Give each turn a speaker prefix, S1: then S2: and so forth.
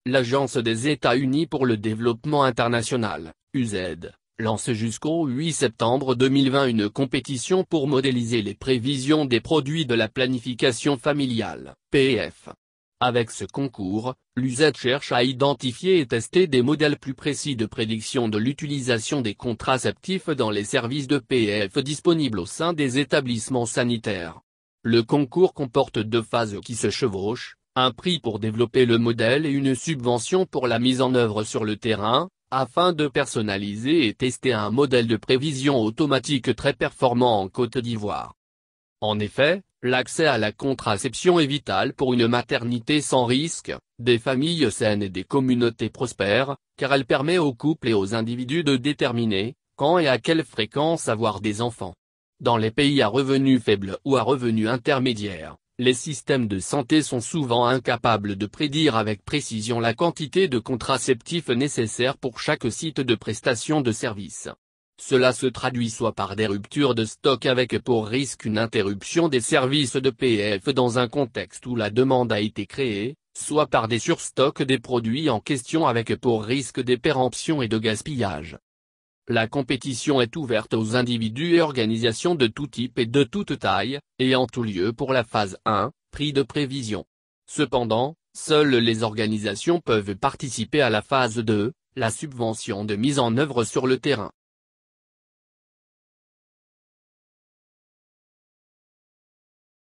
S1: L'Agence des États-Unis pour le développement international, USAID, lance jusqu'au 8 septembre 2020 une compétition pour modéliser les prévisions des produits de la planification familiale, PF. Avec ce concours, l'USAID cherche à identifier et tester des modèles plus précis de prédiction de l'utilisation des contraceptifs dans les services de PF disponibles au sein des établissements sanitaires. Le concours comporte deux phases qui se chevauchent, un prix pour développer le modèle et une subvention pour la mise en œuvre sur le terrain, afin de personnaliser et tester un modèle de prévision automatique très performant en Côte d'Ivoire. En effet, l'accès à la contraception est vital pour une maternité sans risque, des familles saines et des communautés prospères, car elle permet aux couples et aux individus de déterminer, quand et à quelle fréquence avoir des enfants. Dans les pays à revenus faibles ou à revenus intermédiaires, les systèmes de santé sont souvent incapables de prédire avec précision la quantité de contraceptifs nécessaires pour chaque site de prestation de services. Cela se traduit soit par des ruptures de stock avec pour risque une interruption des services de PF dans un contexte où la demande a été créée, soit par des surstocks des produits en question avec pour risque des péremptions et de gaspillage. La compétition est ouverte aux individus et organisations de tout type et de toute taille, ayant tout lieu pour la phase 1, prix de prévision. Cependant, seules les organisations peuvent participer à la phase 2, la subvention de mise en œuvre sur le terrain.